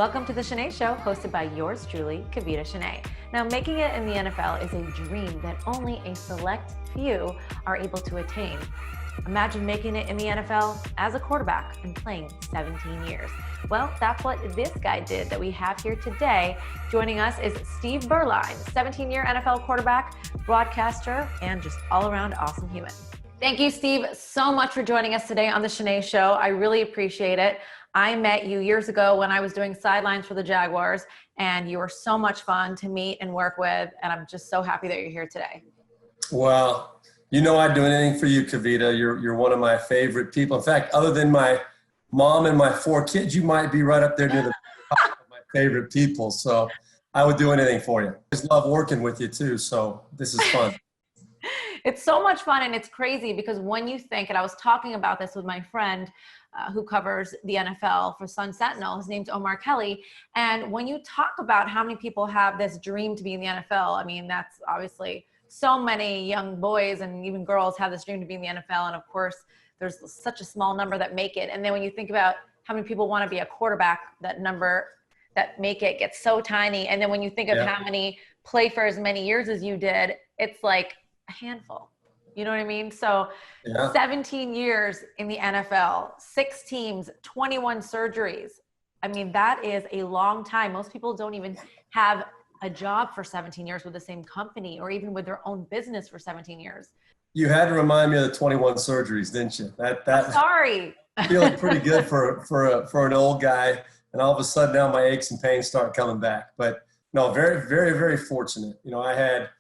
Welcome to the Channe Show, hosted by yours truly, Kavita Channe. Now, making it in the NFL is a dream that only a select few are able to attain. Imagine making it in the NFL as a quarterback and playing 17 years. Well, that's what this guy did that we have here today. Joining us is Steve Beuerlein, 17-year NFL quarterback, broadcaster, and just all-around awesome human. Thank you, Steve, so much for joining us today on the Channe Show. I really appreciate it. I met you years ago when I was doing sidelines for the Jaguars, and you were so much fun to meet and work with, and I'm just so happy that you're here today. Well, you know I'd do anything for you, Kavita. You're one of my favorite people. In fact, other than my mom and my 4 kids, you might be right up there near the top of my favorite people. So I would do anything for you. I just love working with you too, so this is fun. It's so much fun, and it's crazy because when you think, and I was talking about this with my friend who covers the NFL for Sun Sentinel, his name's Omar Kelly, and when you talk about how many people have this dream to be in the NFL, I mean, that's obviously so many young boys and even girls have this dream to be in the NFL, and of course, there's such a small number that make it. And then when you think about how many people want to be a quarterback, that number that make it gets so tiny. And then when you think of how many play for as many years as you did, it's like a handful. You know what I mean? So 17 years in the NFL, 6 teams, 21 surgeries. I mean, that is a long time. Most people don't even have a job for 17 years with the same company or even with their own business for 17 years. You had to remind me of the 21 surgeries, didn't you? I'm sorry. Feeling pretty good for an old guy. And all of a sudden now my aches and pains start coming back. But no, very, very, very fortunate. You know, I had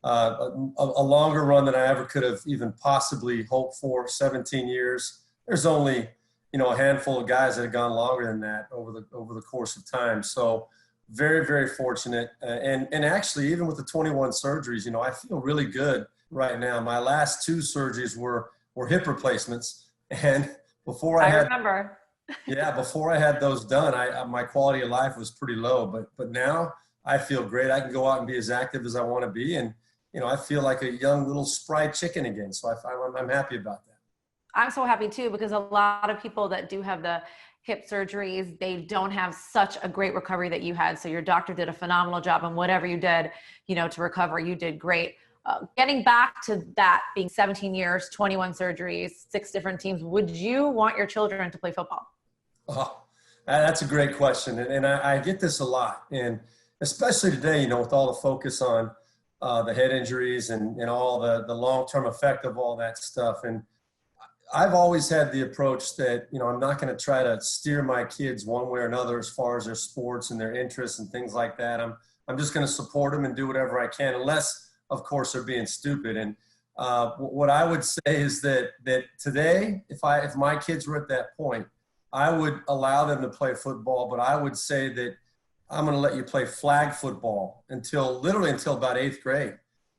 a longer run than I ever could have even possibly hoped for, 17 years. There's only, you know, a handful of guys that have gone longer than that over the course of time. So very, very fortunate. And actually, even with the 21 surgeries, you know, I feel really good right now. My last 2 surgeries were hip replacements. And before I remember. Before I had those done, my quality of life was pretty low. But now I feel great. I can go out and be as active as I want to be. And you know, I feel like a young little spry chicken again. So I'm happy about that. I'm so happy too, because a lot of people that do have the hip surgeries, they don't have such a great recovery that you had. So your doctor did a phenomenal job, and whatever you did, you know, to recover, you did great. Getting back to that being 17 years, 21 surgeries, 6 different teams, would you want your children to play football? Oh, that's a great question. And I get this a lot. And especially today, you know, with all the focus on the head injuries and all the long-term effect of all that stuff. And I've always had the approach that, you know, I'm not going to try to steer my kids one way or another as far as their sports and their interests and things like that. I'm just going to support them and do whatever I can, unless, of course, they're being stupid. And what I would say is that today, if my kids were at that point, I would allow them to play football, but I would say that I'm going to let you play flag football until about 8th grade.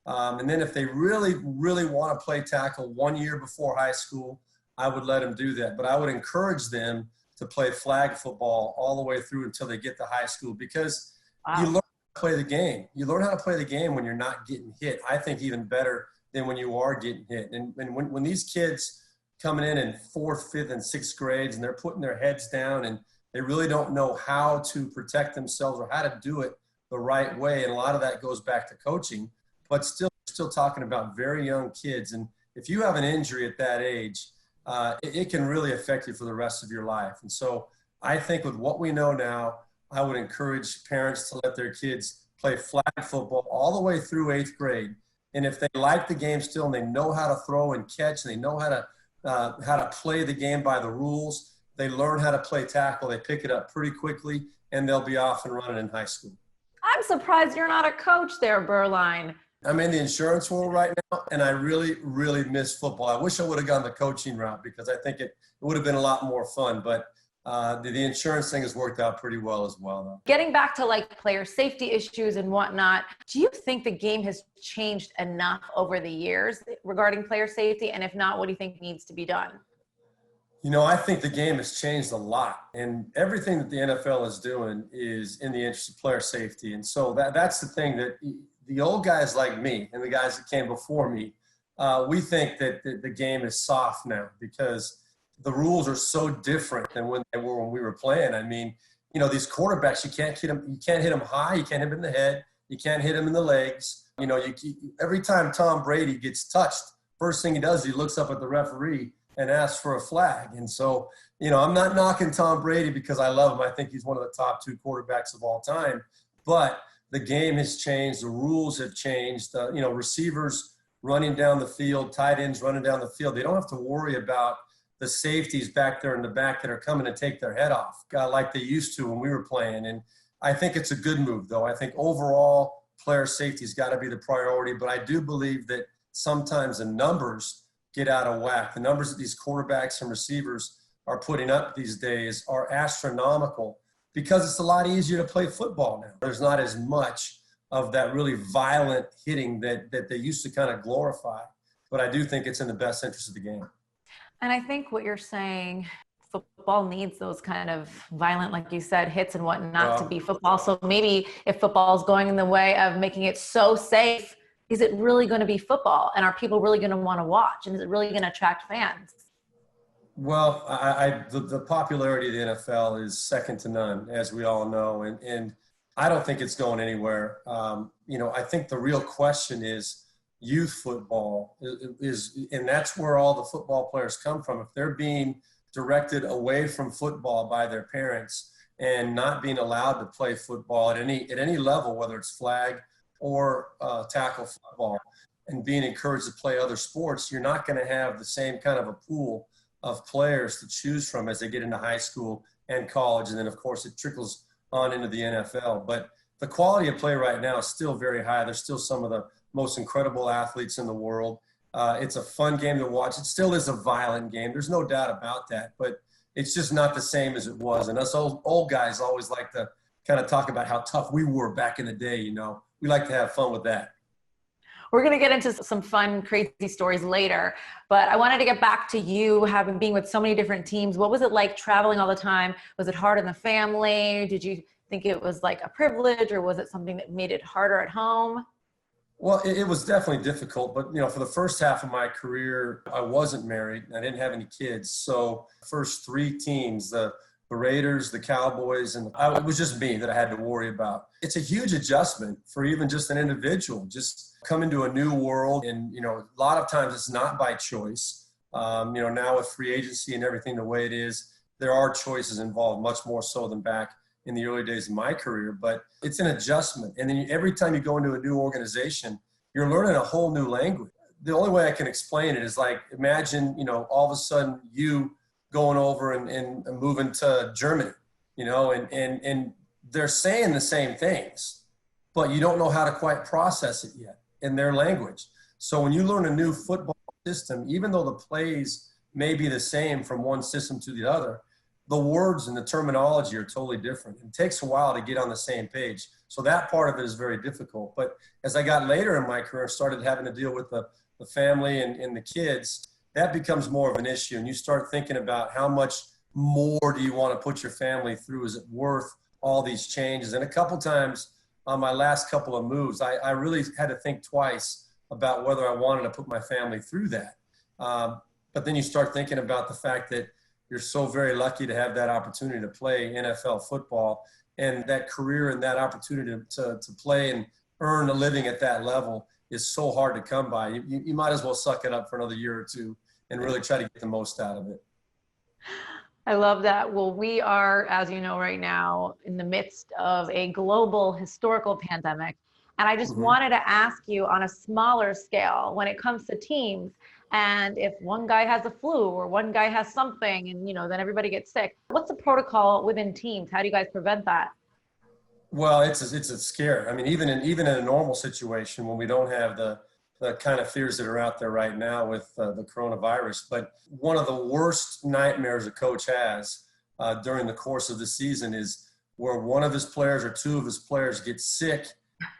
And then if they really, really want to play tackle 1 year before high school, I would let them do that. But I would encourage them to play flag football all the way through until they get to high school, because you learn how to play the game. You learn how to play the game when you're not getting hit. I think even better than when you are getting hit. And when these kids coming in 4th, 5th, and 6th grades and they're putting their heads down and they really don't know how to protect themselves or how to do it the right way. And a lot of that goes back to coaching, but still talking about very young kids. And if you have an injury at that age, it can really affect you for the rest of your life. And so I think with what we know now, I would encourage parents to let their kids play flag football all the way through 8th grade. And if they like the game still and they know how to throw and catch and they know how to play the game by the rules, they learn how to play tackle, they pick it up pretty quickly, and they'll be off and running in high school. I'm surprised you're not a coach there, Beuerlein. I'm in the insurance world right now, and I really, really miss football. I wish I would have gone the coaching route because I think it would have been a lot more fun. But the insurance thing has worked out pretty well as well, though. Getting back to like player safety issues and whatnot, do you think the game has changed enough over the years regarding player safety? And if not, what do you think needs to be done? You know, I think the game has changed a lot, and everything that the NFL is doing is in the interest of player safety. And so that's the thing that the old guys like me and the guys that came before me, we think that the game is soft now because the rules are so different than when they were when we were playing. I mean, these quarterbacks, you can't hit them high, you can't hit them in the head, you can't hit them in the legs. Every time Tom Brady gets touched, first thing he does, he looks up at the referee and asks for a flag. And so, I'm not knocking Tom Brady because I love him. I think he's one of the top 2 quarterbacks of all time. But the game has changed. The rules have changed. Receivers running down the field, tight ends running down the field. They don't have to worry about the safeties back there in the back that are coming to take their head off, like they used to when we were playing. And I think it's a good move, though. I think overall player safety's got to be the priority. But I do believe that sometimes the numbers get out of whack. The numbers that these quarterbacks and receivers are putting up these days are astronomical because it's a lot easier to play football now. There's not as much of that really violent hitting that they used to kind of glorify. But I do think it's in the best interest of the game. And I think what you're saying, football needs those kind of violent, like you said, hits and whatnot to be football. So maybe if football is going in the way of making it so safe, is it really going to be football? And are people really going to want to watch? And is it really going to attract fans? Well, the popularity of the NFL is second to none, as we all know. And I don't think it's going anywhere. I think the real question is youth football and that's where all the football players come from. If they're being directed away from football by their parents and not being allowed to play football at any level, whether it's flag or tackle football, and being encouraged to play other sports, you're not going to have the same kind of a pool of players to choose from as they get into high school and college. And then, of course, it trickles on into the NFL. But the quality of play right now is still very high. There's still some of the most incredible athletes in the world. It's a fun game to watch. It still is a violent game. There's no doubt about that. But it's just not the same as it was. And us old guys always like to kind of talk about how tough we were back in the day, We like to have fun with that. We're going to get into some fun, crazy stories later, but I wanted to get back to you being with so many different teams. What was it like traveling all the time? Was it hard on the family? Did you think it was like a privilege, or was it something that made it harder at home? Well, it was definitely difficult, but for the first half of my career, I wasn't married. I didn't have any kids. So first 3 teams, the Raiders, the Cowboys, and it was just me that I had to worry about. It's a huge adjustment for even just an individual, just coming to a new world. And, a lot of times it's not by choice. Now with free agency and everything the way it is, there are choices involved, much more so than back in the early days of my career. But it's an adjustment. And then every time you go into a new organization, you're learning a whole new language. The only way I can explain it is like, imagine, all of a sudden you going over and moving to Germany, and they're saying the same things, but you don't know how to quite process it yet in their language. So when you learn a new football system, even though the plays may be the same from one system to the other, the words and the terminology are totally different. It takes a while to get on the same page. So that part of it is very difficult. But as I got later in my career and started having to deal with the family and the kids, that becomes more of an issue. And you start thinking about how much more do you want to put your family through? Is it worth all these changes? And a couple times on my last couple of moves, I really had to think twice about whether I wanted to put my family through that. But then you start thinking about the fact that you're so very lucky to have that opportunity to play NFL football, and that career and that opportunity to play and earn a living at that level is so hard to come by. You might as well suck it up for another year or two and really try to get the most out of it. I love that. Well, we are, as you know, right now in the midst of a global historical pandemic. And I just wanted to ask you on a smaller scale, when it comes to teams, and if one guy has a flu or one guy has something and, then everybody gets sick, what's the protocol within teams? How do you guys prevent that? Well, it's a scare. I mean, even in a normal situation when we don't have the kind of fears that are out there right now with the coronavirus. But one of the worst nightmares a coach has during the course of the season is where one of his players or 2 of his players get sick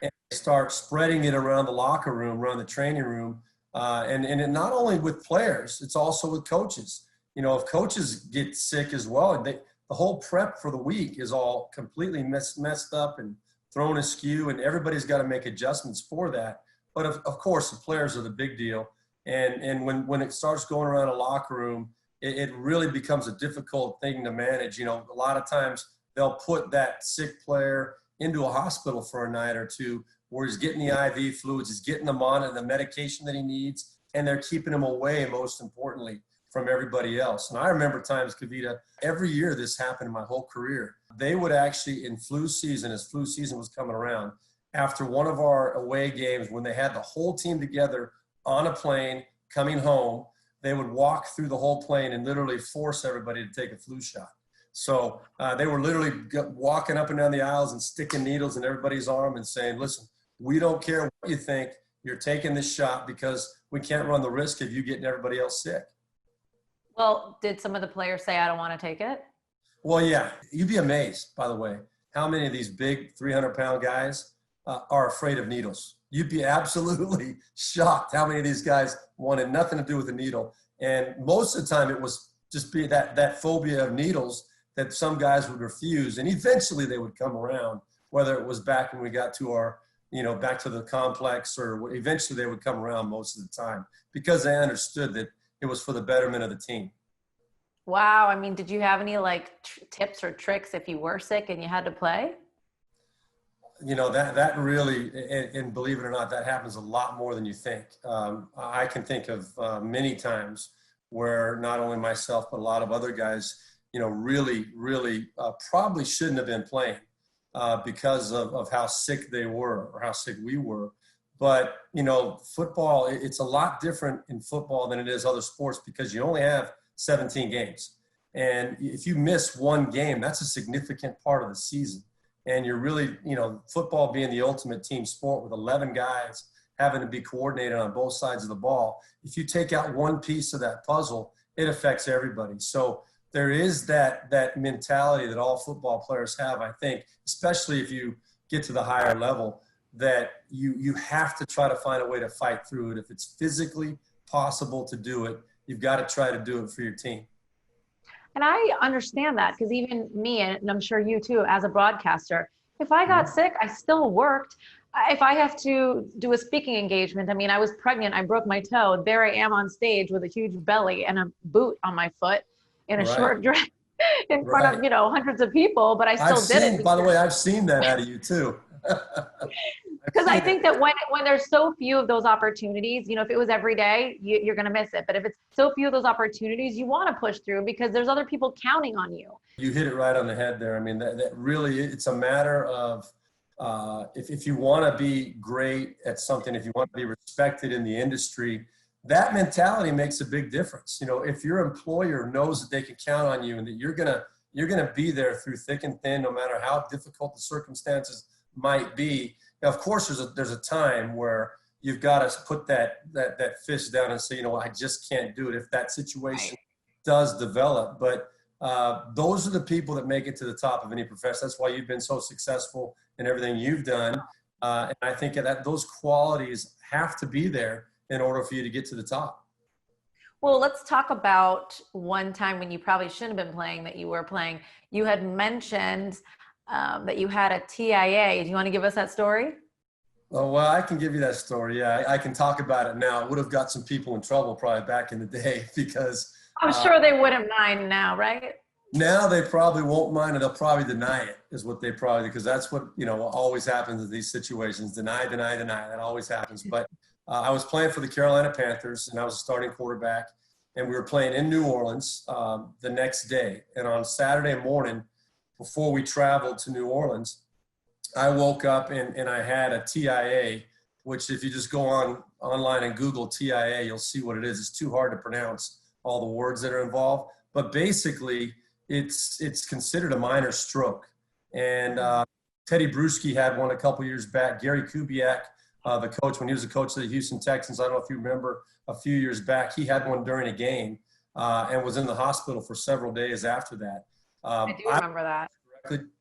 and start spreading it around the locker room, around the training room. And not only with players, it's also with coaches. If coaches get sick as well, the whole prep for the week is all completely messed up and thrown askew, and everybody's got to make adjustments for that. But of course, the players are the big deal. And when it starts going around a locker room, it really becomes a difficult thing to manage. A lot of times they'll put that sick player into a hospital for a night or two where he's getting the IV fluids, he's getting them on and the medication that he needs, and they're keeping him away, most importantly, from everybody else. And I remember times, Kavita, every year this happened in my whole career. They would actually, in flu season, as flu season was coming around, after one of our away games, when they had the whole team together on a plane coming home, they would walk through the whole plane and literally force everybody to take a flu shot. So they were literally walking up and down the aisles and sticking needles in everybody's arm and saying, listen, we don't care what you think. You're taking this shot because we can't run the risk of you getting everybody else sick. Well, did some of the players say, I don't want to take it? Well, yeah. You'd be amazed, by the way, how many of these big 300-pound guys are afraid of needles. You'd be absolutely shocked how many of these guys wanted nothing to do with the needle. And most of the time it was just be that phobia of needles that some guys would refuse. And eventually they would come around, whether it was back when we got to our, back to the complex, or eventually they would come around most of the time because they understood that it was for the betterment of the team. Wow. I mean, did you have any tips or tricks if you were sick and you had to play? That really, and believe it or not, that happens a lot more than you think. I can think of many times where not only myself, but a lot of other guys, really probably shouldn't have been playing because of how sick they were or how sick we were. But, football, it's a lot different in football than it is other sports because you only have 17 games. And if you miss one game, that's a significant part of the season. And you're really, football being the ultimate team sport with 11 guys having to be coordinated on both sides of the ball. If you take out one piece of that puzzle, it affects everybody. So there is that mentality that all football players have, I think, especially if you get to the higher level, that you have to try to find a way to fight through it. If it's physically possible to do it, you've got to try to do it for your team. And I understand that because even me, and I'm sure you too, as a broadcaster, if I got sick, I still worked. If I have to do a speaking engagement, I mean, I was pregnant, I broke my toe. There I am on stage with a huge belly and a boot on my foot in a short dress in front of, hundreds of people, but I still did it. By the way, I've seen that out of you too. Because I think that when there's so few of those opportunities, if it was every day, you're going to miss it. But if it's so few of those opportunities, you want to push through because there's other people counting on you. You hit it right on the head there. I mean, that really, it's a matter of if you want to be great at something, if you want to be respected in the industry, that mentality makes a big difference. If your employer knows that they can count on you and that you're gonna be there through thick and thin, no matter how difficult the circumstances might be. Now, of course, there's a time where you've got to put that fist down and say, I just can't do it if that situation does develop. But those are the people that make it to the top of any profession. That's why you've been so successful in everything you've done. And I think that those qualities have to be there in order for you to get to the top. Well, let's talk about one time when you probably shouldn't have been playing that you were playing. You had mentioned that you had a TIA. Do you want to give us that story? Oh, well, I can give you that story. Yeah, I can talk about it now. It would have got some people in trouble probably back in the day because I'm sure they wouldn't mind now, right? Now they probably won't mind, and they'll probably deny it is what they probably, because that's what, always happens in these situations. Deny. That always happens. But I was playing for the Carolina Panthers, and I was a starting quarterback, and we were playing in New Orleans the next day. And on Saturday morning, before we traveled to New Orleans, I woke up and I had a TIA, which if you just go online and Google TIA, you'll see what it is. It's too hard to pronounce all the words that are involved. But basically, it's considered a minor stroke. And Teddy Bruschi had one a couple years back. Gary Kubiak, the coach, when he was the coach of the Houston Texans, I don't know if you remember, a few years back, he had one during a game and was in the hospital for several days after that. I do remember that.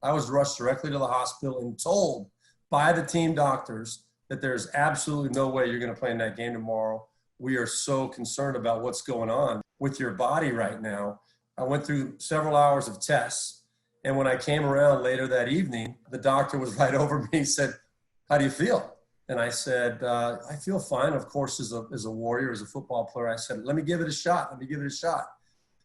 I was rushed directly to the hospital and told by the team doctors that there's absolutely no way you're going to play in that game tomorrow. We are so concerned about what's going on with your body right now. I went through several hours of tests, and when I came around later that evening, the doctor was right over me. He said, "How do you feel?" And I said, "I feel fine." Of course, as a warrior, as a football player, I said, "Let me give it a shot. Let me give it a shot."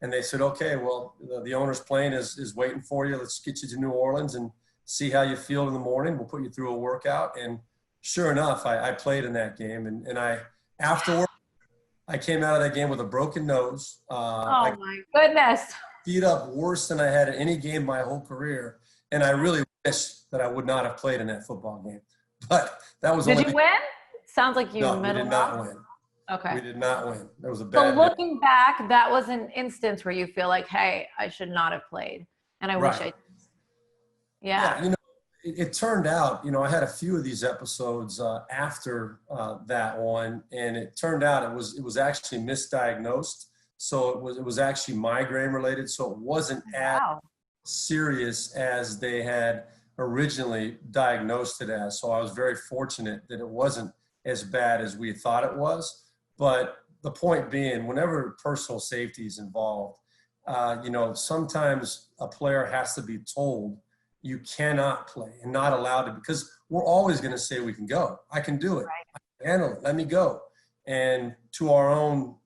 And they said, okay, well, the owner's plane is waiting for you. Let's get you to New Orleans and see how you feel in the morning. We'll put you through a workout. And sure enough, I played in that game. And afterward, I came out of that game with a broken nose. Oh my goodness. Beat up worse than I had in any game my whole career. And I really wish that I would not have played in that football game. But that was Did you win? Sounds like you No, we did not win. Okay. We did not win. There was a bad. So looking back, that was an instance where you feel like, hey, I should not have played. And I wish I did. Yeah. Yeah, it turned out, I had a few of these episodes after that one, and it turned out it was actually misdiagnosed. So it was actually migraine related. So it wasn't as serious as they had originally diagnosed it as. So I was very fortunate that it wasn't as bad as we thought it was. But the point being, whenever personal safety is involved, sometimes a player has to be told you cannot play and not allowed to, because we're always going to say we can go. I can do it. Right. I can handle it. Let me go. And to our own,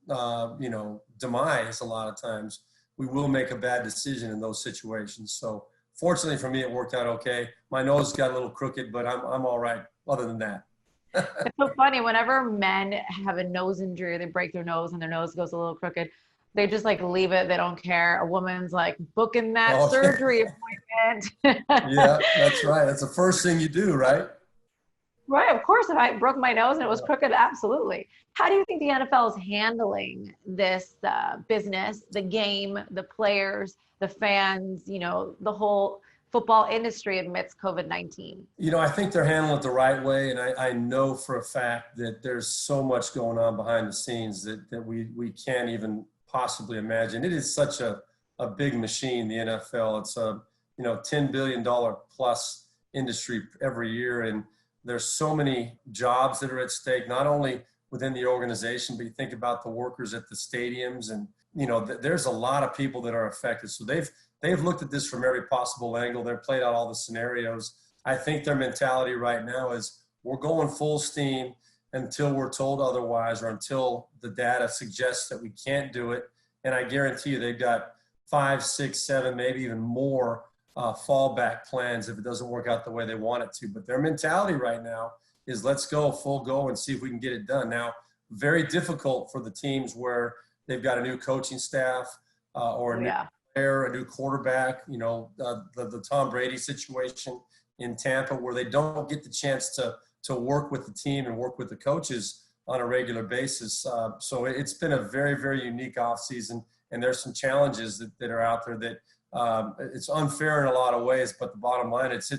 demise, a lot of times we will make a bad decision in those situations. So fortunately for me, it worked out okay. My nose got a little crooked, but I'm all right other than that. It's so funny. Whenever men have a nose injury, they break their nose and their nose goes a little crooked, they just leave it. They don't care. A woman's booking that surgery appointment. Yeah, that's right. That's the first thing you do, right? Right. Of course, if I broke my nose and it was crooked, absolutely. How do you think the NFL is handling this business, the game, the players, the fans, the whole football industry amidst COVID-19? I think they're handling it the right way. And I know for a fact that there's so much going on behind the scenes that we can't even possibly imagine. It is such a big machine, the NFL. It's a, $10 billion plus industry every year. And there's so many jobs that are at stake, not only within the organization, but you think about the workers at the stadiums, and, there's a lot of people that are affected. So they've looked at this from every possible angle. They've played out all the scenarios. I think their mentality right now is we're going full steam until we're told otherwise, or until the data suggests that we can't do it. And I guarantee you they've got 5, 6, 7, maybe even more fallback plans if it doesn't work out the way they want it to. But their mentality right now is let's go full go and see if we can get it done. Now, very difficult for the teams where they've got a new coaching staff or a new player, a new quarterback, the Tom Brady situation in Tampa, where they don't get the chance to work with the team and work with the coaches on a regular basis. So it's been a very, very unique offseason, and there's some challenges that are out there that it's unfair in a lot of ways, but the bottom line, it's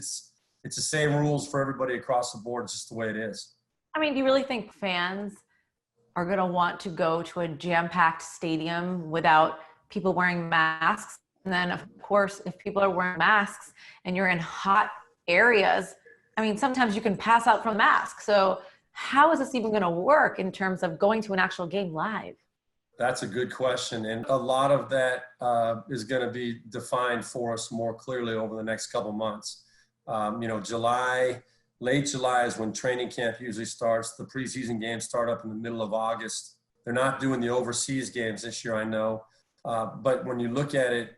the same rules for everybody across the board. It's just the way it is. I mean, do you really think fans are going to want to go to a jam-packed stadium without people wearing masks? And then, of course, if people are wearing masks and you're in hot areas, I mean, sometimes you can pass out from masks. So how is this even going to work in terms of going to an actual game live? That's a good question. And a lot of that is going to be defined for us more clearly over the next couple months. Late July is when training camp usually starts. The preseason games start up in the middle of August. They're not doing the overseas games this year, I know. But when you look at it,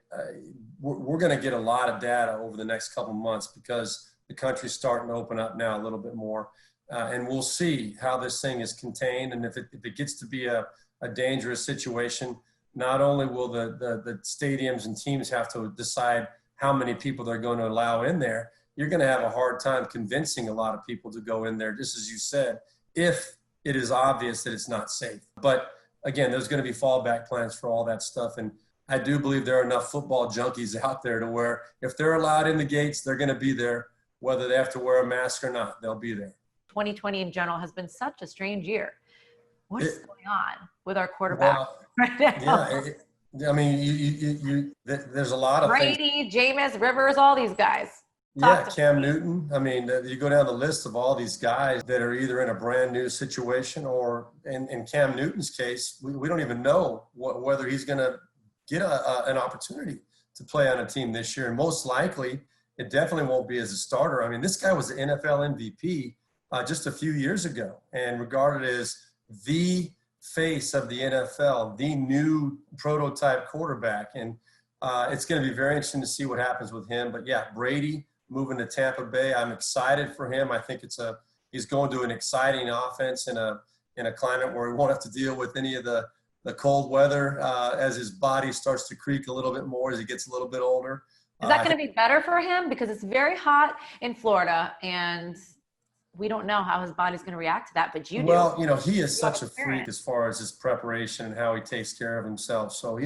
we're going to get a lot of data over the next couple months because the country's starting to open up now a little bit more. And we'll see how this thing is contained. And if it gets to be a dangerous situation, not only will the stadiums and teams have to decide how many people they're going to allow in there, you're going to have a hard time convincing a lot of people to go in there, just as you said, if it is obvious that it's not safe. But again, there's going to be fallback plans for all that stuff. And I do believe there are enough football junkies out there to where if they're allowed in the gates, they're going to be there, whether they have to wear a mask or not, they'll be there. 2020 in general has been such a strange year. What is going on with our quarterback right now? Yeah, there's a lot of Brady, Jameis, Rivers, all these guys. Cam Newton. I mean, you go down the list of all these guys that are either in a brand new situation or in Cam Newton's case, we don't even know whether he's going to get an opportunity to play on a team this year. And most likely, it definitely won't be as a starter. I mean, this guy was the NFL MVP just a few years ago and regarded as the face of the NFL, the new prototype quarterback. And it's going to be very interesting to see what happens with him. But yeah, Brady moving to Tampa Bay, I'm excited for him. I think he's going to an exciting offense in a climate where he won't have to deal with any of the cold weather as his body starts to creak a little bit more as he gets a little bit older. Is that going to be better for him? Because it's very hot in Florida, and we don't know how his body's going to react to that, but you do. Well, he is such a freak as far as his preparation and how he takes care of himself. So,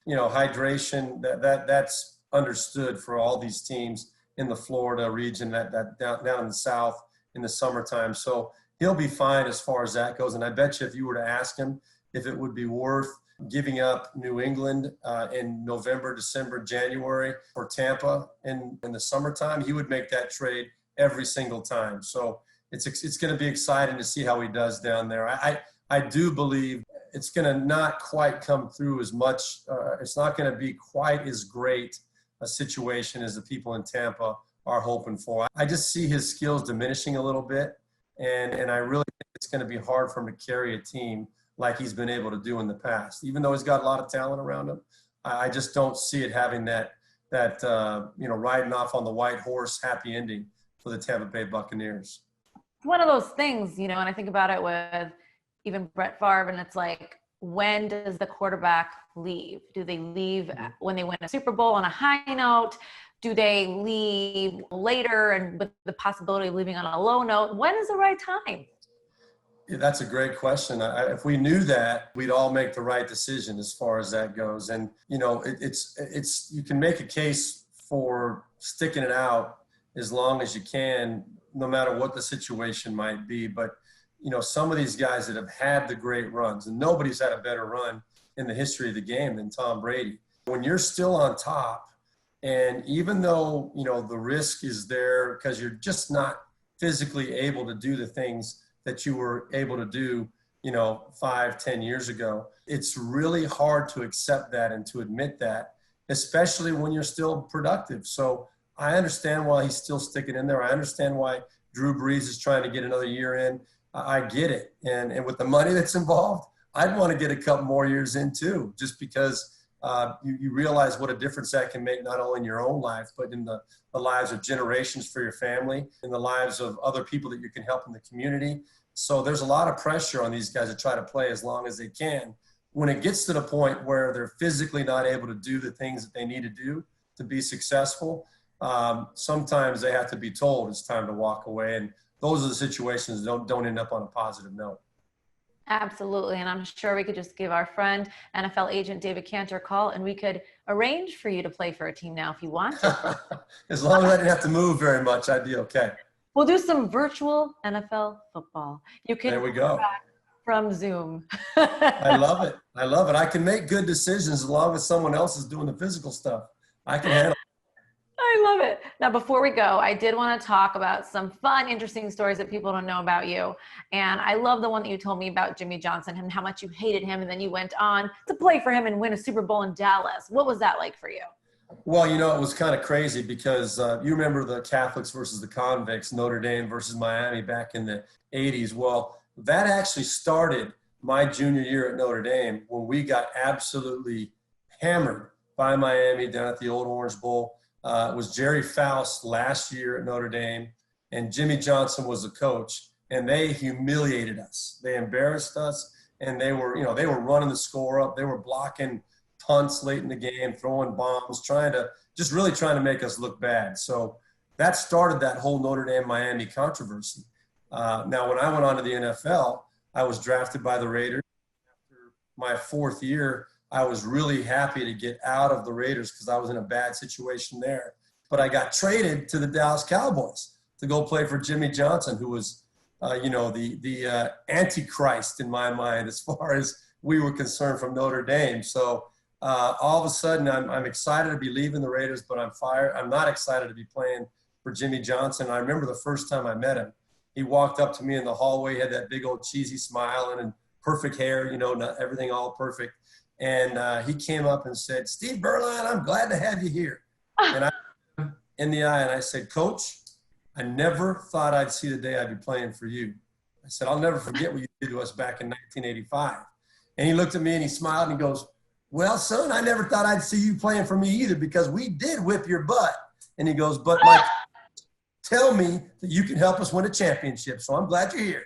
hydration, that's understood for all these teams in the Florida region, that down in the South in the summertime. So he'll be fine as far as that goes. And I bet you if you were to ask him if it would be worth giving up New England in November, December, January for Tampa in the summertime, he would make that trade every single time. So it's going to be exciting to see how he does down there. I do believe it's going to not quite come through as much. It's not going to be quite as great a situation as the people in Tampa are hoping for. I just see his skills diminishing a little bit, and I really think it's going to be hard for him to carry a team like he's been able to do in the past. Even though he's got a lot of talent around him, I just don't see it having that riding off on the white horse happy ending for the Tampa Bay Buccaneers. One of those things, and I think about it with even Brett Favre, and it's like, when does the quarterback leave? Do they leave when they win a Super Bowl on a high note? Do they leave later and with the possibility of leaving on a low note? When is the right time? Yeah, that's a great question. If we knew that, we'd all make the right decision as far as that goes. And, it's you can make a case for sticking it out as long as you can, no matter what the situation might be. But, some of these guys that have had the great runs, and nobody's had a better run in the history of the game than Tom Brady. When you're still on top, and even though, the risk is there because you're just not physically able to do the things that you were able to do, 5-10 years ago, it's really hard to accept that and to admit that, especially when you're still productive. So I understand why he's still sticking in there. I understand why Drew Brees is trying to get another year in. I get it. And with the money that's involved, I'd want to get a couple more years in too, just because you realize what a difference that can make, not only in your own life, but in the lives of generations for your family, in the lives of other people that you can help in the community. So there's a lot of pressure on these guys to try to play as long as they can. When it gets to the point where they're physically not able to do the things that they need to do to be successful, sometimes they have to be told it's time to walk away. And those are the situations that don't end up on a positive note. Absolutely. And I'm sure we could just give our friend, NFL agent David Cantor, a call, and we could arrange for you to play for a team now if you want to. As long as I didn't have to move very much, I'd be okay. We'll do some virtual NFL football. You can there we go. From Zoom. I love it. I can make good decisions as long as someone else is doing the physical stuff. I can handle it. I love it. Now, before we go, I did want to talk about some fun, interesting stories that people don't know about you. And I love the one that you told me about Jimmie Johnson and how much you hated him. And then you went on to play for him and win a Super Bowl in Dallas. What was that like for you? Well, it was kind of crazy because you remember the Catholics versus the convicts, Notre Dame versus Miami back in the 80s. Well, that actually started my junior year at Notre Dame when we got absolutely hammered by Miami down at the Old Orange Bowl. It was Jerry Faust last year at Notre Dame, and Jimmie Johnson was the coach, and they humiliated us. They embarrassed us, and they were running the score up. They were blocking punts late in the game, throwing bombs, trying to make us look bad. So that started that whole Notre Dame-Miami controversy. Now, when I went on to the NFL, I was drafted by the Raiders. After my fourth year, I was really happy to get out of the Raiders because I was in a bad situation there. But I got traded to the Dallas Cowboys to go play for Jimmie Johnson, who was, the antichrist in my mind as far as we were concerned from Notre Dame. So all of a sudden, I'm excited to be leaving the Raiders, but I'm fired. I'm not excited to be playing for Jimmie Johnson. I remember the first time I met him. He walked up to me in the hallway, had that big old cheesy smile and perfect hair, not everything all perfect. And he came up and said, "Steve Beuerlein, I'm glad to have you here." And I looked him in the eye and I said, "Coach, I never thought I'd see the day I'd be playing for you." I said, "I'll never forget what you did to us back in 1985. And he looked at me and he smiled and he goes, well, son, I never thought I'd see you playing for me either because we did whip your butt. And he goes, but Mike, tell me that you can help us win a championship. So I'm glad you're here.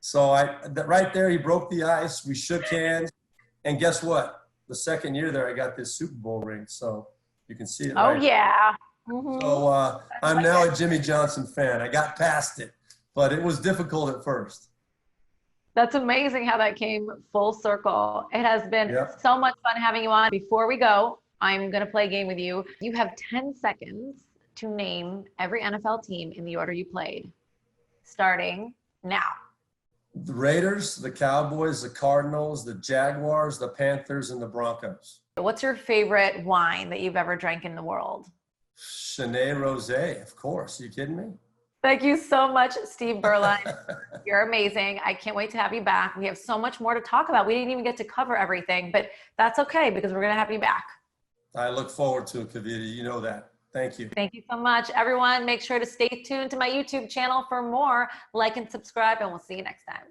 So right there, he broke the ice. We shook hands. And guess what? The second year there, I got this Super Bowl ring. So you can see it. Oh, right yeah. Mm-hmm. So I'm now a Jimmie Johnson fan. I got past it, but it was difficult at first. That's amazing how that came full circle. It has been so much fun having you on. Before we go, I'm going to play a game with you. You have 10 seconds to name every NFL team in the order you played, starting now. The Raiders, the Cowboys, the Cardinals, the Jaguars, the Panthers, and the Broncos. What's your favorite wine that you've ever drank in the world? Channe Rosé, of course. Are you kidding me? Thank you so much, Steve Beuerlein. You're amazing. I can't wait to have you back. We have so much more to talk about. We didn't even get to cover everything, but that's okay because we're going to have you back. I look forward to it, Kavita. You know that. Thank you. Thank you so much. Everyone, make sure to stay tuned to my YouTube channel for more. Like and subscribe, and we'll see you next time.